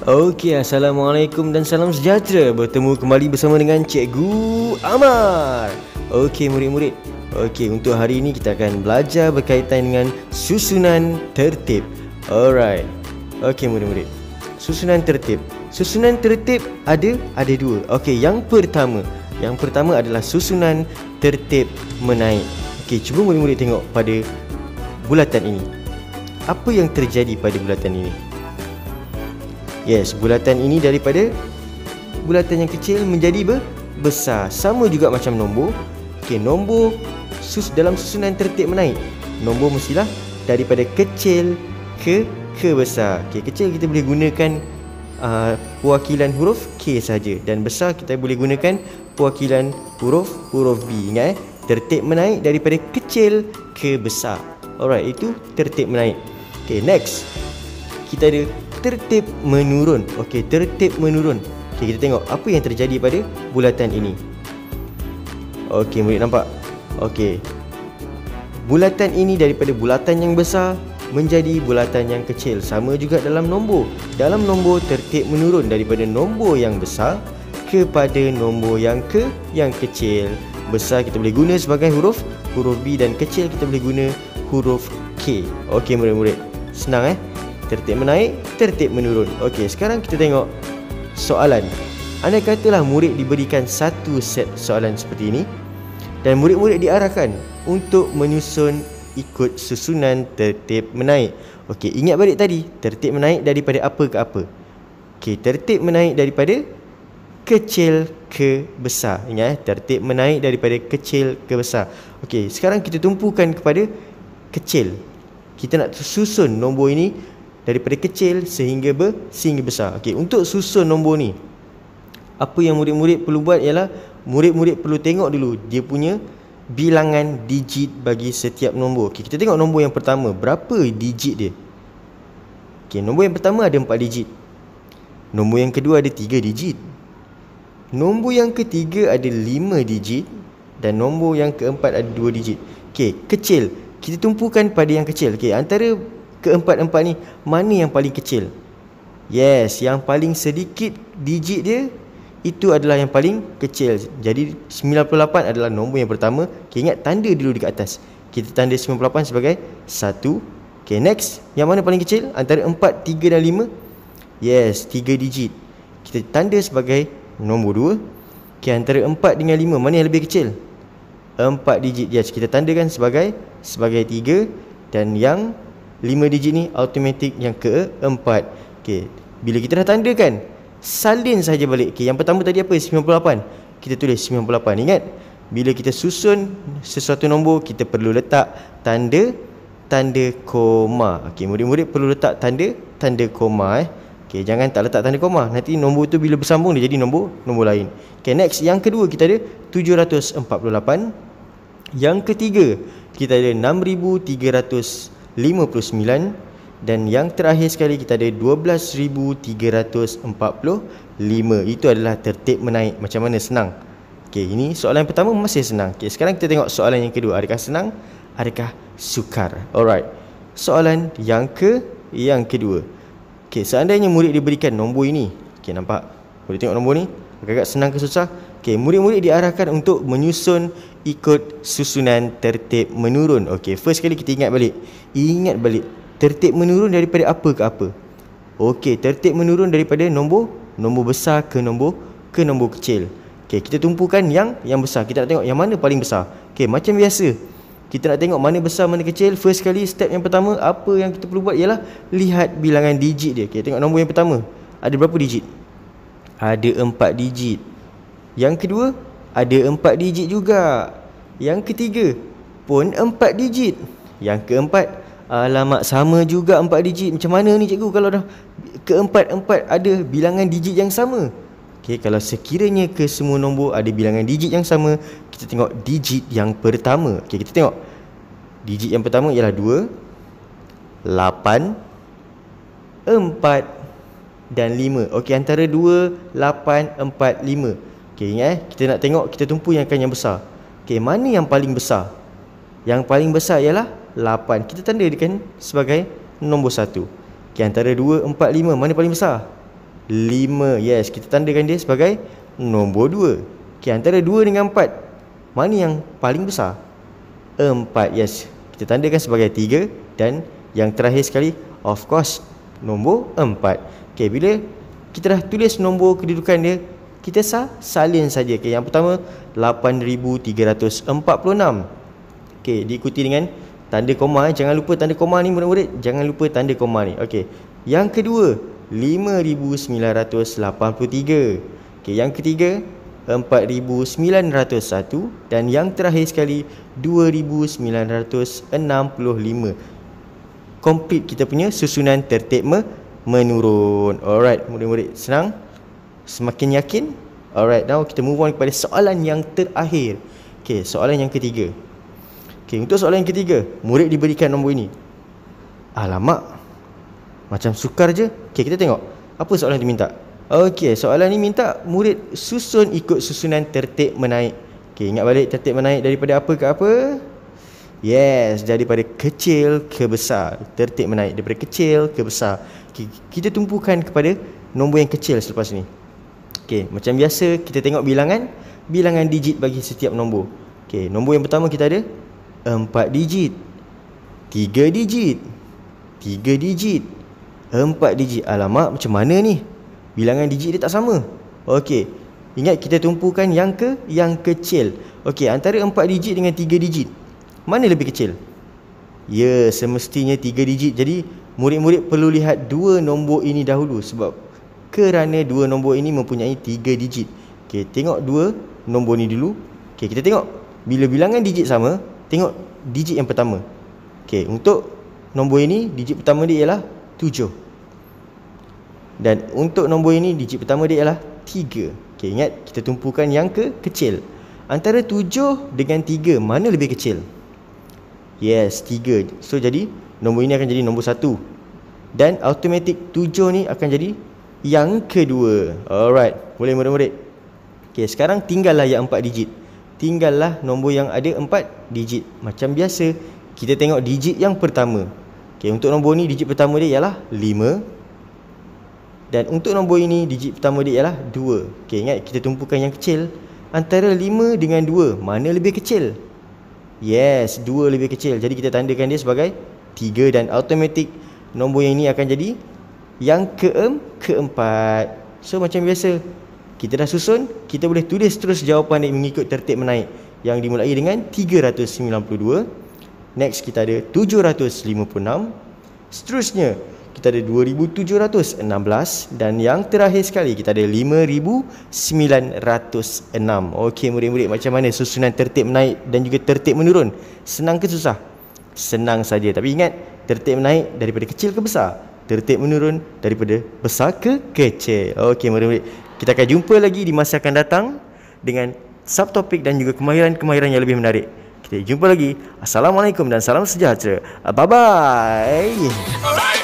Okey, Assalamualaikum dan salam sejahtera. Bertemu kembali bersama dengan Cikgu Amar. Okey murid-murid. Okey, untuk hari ini kita akan belajar berkaitan dengan susunan tertib. Alright. Okey murid-murid. Susunan tertib. Susunan tertib ada dua. Okey, yang pertama adalah susunan tertib menaik. Okey, cuba murid-murid tengok pada bulatan ini. Apa yang terjadi pada bulatan ini? Yes, bulatan ini daripada bulatan yang kecil menjadi besar. Sama juga macam nombor. Okey, nombor dalam susunan tertib menaik, nombor mestilah daripada kecil ke besar. Okey, kecil kita boleh gunakan pewakilan huruf K saja, dan besar kita boleh gunakan pewakilan huruf B. Ingat tertib menaik daripada kecil ke besar. Alright, itu tertib menaik. Okey, next kita ada tertib menurun. Okey, tertib menurun. Okey, kita tengok apa yang terjadi pada bulatan ini. Okey, murid nampak? Okey, bulatan ini daripada bulatan yang besar menjadi bulatan yang kecil. Sama juga dalam nombor. Dalam nombor tertib menurun daripada nombor yang besar kepada nombor yang kecil. Besar kita boleh guna sebagai huruf B, dan kecil kita boleh guna huruf K. Okey murid-murid, senang tertib menaik, tertib menurun. Okey, sekarang kita tengok soalan. Andai katalah murid diberikan satu set soalan seperti ini, dan murid-murid diarahkan untuk menyusun ikut susunan tertib menaik. Okey, ingat balik tadi, tertib menaik daripada apa ke apa? Okey, tertib menaik daripada kecil ke besar. Ingat, tertib menaik daripada kecil ke besar. Okey, sekarang kita tumpukan kepada kecil. Kita nak susun nombor ini daripada kecil sehingga besar. Okey, untuk susun nombor ni, apa yang murid-murid perlu buat ialah murid-murid perlu tengok dulu dia punya bilangan digit bagi setiap nombor. Okey, kita tengok nombor yang pertama, berapa digit dia? Okey, nombor yang pertama ada 4 digit. Nombor yang kedua ada 3 digit. Nombor yang ketiga ada 5 digit, dan nombor yang keempat ada 2 digit. Okey, kecil. Kita tumpukan pada yang kecil. Okey, antara keempat-empat ni, mana yang paling kecil? Yes, yang paling sedikit digit dia itu adalah yang paling kecil. Jadi 98 adalah nombor yang pertama. Okay, ingat tanda dulu dekat atas. Kita tanda 98 sebagai 1. Okay, next, yang mana paling kecil? Antara 4, 3 dan 5. Yes, 3 digit. Kita tanda sebagai nombor 2. Okay, antara 4 dengan 5, mana yang lebih kecil? 4 digit. Yes, kita tandakan sebagai 3. Dan yang 5 digit ni automatik yang keempat. Okey, bila kita dah tandakan, salin saja balik. Okey, yang pertama tadi apa? 98. Kita tulis 98. Ingat, bila kita susun sesuatu nombor, kita perlu letak tanda koma. Okey, murid-murid perlu letak tanda koma Okey, jangan tak letak tanda koma. Nanti nombor tu bila bersambung dia jadi nombor lain. Okey, next, yang kedua kita ada 748. Yang ketiga kita ada 6359, dan yang terakhir sekali kita ada 12345. Itu adalah tertib menaik. Macam mana senang? Okey, ini soalan yang pertama masih senang. Okey, sekarang kita tengok soalan yang kedua. Adakah senang? Adakah sukar? Alright. Soalan yang kedua. Okey, seandainya murid diberikan nombor ini. Okey, nampak? Boleh tengok nombor ni? Agak-agak senang ke susah? Okey, murid-murid diarahkan untuk menyusun ikut susunan tertib menurun. Okey, first kali kita ingat balik. Tertib menurun daripada apa ke apa? Okey, tertib menurun daripada nombor besar ke nombor kecil. Okey, kita tumpukan yang besar. Kita nak tengok yang mana paling besar. Okey, macam biasa, kita nak tengok mana besar mana kecil. First kali, step yang pertama, apa yang kita perlu buat ialah lihat bilangan digit dia. Okey, tengok nombor yang pertama, ada berapa digit? Ada 4 digit. Yang kedua, ada 4 digit juga. Yang ketiga pun 4 digit. Yang keempat, alamak, sama juga 4 digit. Macam mana ni cikgu kalau dah keempat-empat ada bilangan digit yang sama? Okey, kalau sekiranya ke semua nombor ada bilangan digit yang sama, kita tengok digit yang pertama. Okey, kita tengok digit yang pertama ialah 2, 8, 4 dan 5. Okey, antara 2, 8, 4, 5. Okey, ingat kita nak tengok, kita tumpukan yang besar. Okey, mana yang paling besar? Yang paling besar ialah 8. Kita tandakan sebagai nombor 1. Okey, antara 2, 4, 5, mana paling besar? 5. Yes, kita tandakan dia sebagai nombor 2. Okey, antara 2 dengan 4, mana yang paling besar? 4. Yes, kita tandakan sebagai 3. Dan yang terakhir sekali, of course, nombor 4. Okey, bila kita dah tulis nombor kedudukan dia, kita salin saja. Okey, yang pertama 8346. Okey, diikuti dengan tanda koma. Jangan lupa tanda koma ni murid-murid. Jangan lupa tanda koma ni. Okey. Yang kedua 5983. Okey, yang ketiga 4901 dan yang terakhir sekali 2965. Complete kita punya susunan tertib menurun. Alright, murid-murid, senang? Semakin yakin? Alright, now kita move on kepada soalan yang terakhir. Okey, soalan yang ketiga. Okey, untuk soalan yang ketiga, murid diberikan nombor ini. Alamak, macam sukar je. Okey, kita tengok apa soalan tu minta. Okey, soalan ni minta murid susun ikut susunan tertib menaik. Okey, ingat balik tertib menaik daripada apa ke apa? Yes, daripada kecil ke besar. Tertib menaik daripada kecil ke besar. Okey, kita tumpukan kepada nombor yang kecil selepas ni. Okey, macam biasa kita tengok bilangan digit bagi setiap nombor. Okey, nombor yang pertama kita ada 4 digit, 3 digit, 3 digit, 4 digit. Alamak, macam mana ni? Bilangan digit dia tak sama. Okey, ingat kita tumpukan yang kecil. Okey, antara 4 digit dengan 3 digit, mana lebih kecil? Ya, semestinya 3 digit. Jadi murid-murid perlu lihat 2 nombor ini dahulu, sebab kerana 2 nombor ini mempunyai 3 digit. Okey, tengok 2 nombor ni dulu. Okey, kita tengok bila bilangan digit sama, tengok digit yang pertama. Okey, untuk nombor ini digit pertama dia ialah 7. Dan untuk nombor ini digit pertama dia ialah 3. Okey, ingat kita tumpukan yang kecil. Antara 7 dengan 3, mana lebih kecil? Yes, 3. So jadi nombor ini akan jadi nombor 1. Dan automatik 7 ni akan jadi yang kedua. Alright, boleh murid-murid? Okey, sekarang tinggallah yang 4 digit. Tinggallah nombor yang ada 4 digit. Macam biasa, kita tengok digit yang pertama. Okey, untuk nombor ni digit pertama dia ialah 5. Dan untuk nombor ini digit pertama dia ialah 2. Okey, ingat kita tumpukan yang kecil. Antara 5 dengan 2, mana lebih kecil? Yes, 2 lebih kecil. Jadi kita tandakan dia sebagai 3 dan automatik nombor yang ini akan jadi yang keempat. So macam biasa, kita dah susun, kita boleh tulis terus jawapan dia mengikut tertib menaik, yang dimulai dengan 392. Next kita ada 756. Seterusnya kita ada 2716 dan yang terakhir sekali kita ada 5906. Okey murid-murid, macam mana susunan tertib menaik dan juga tertib menurun? Senang ke susah? Senang saja. Tapi ingat, tertib menaik daripada kecil ke besar, tertib menurun daripada besar ke kecil. Okey murid-murid, kita akan jumpa lagi di masa akan datang dengan subtopik dan juga kemahiran-kemahiran yang lebih menarik. Kita jumpa lagi. Assalamualaikum dan salam sejahtera. Bye bye.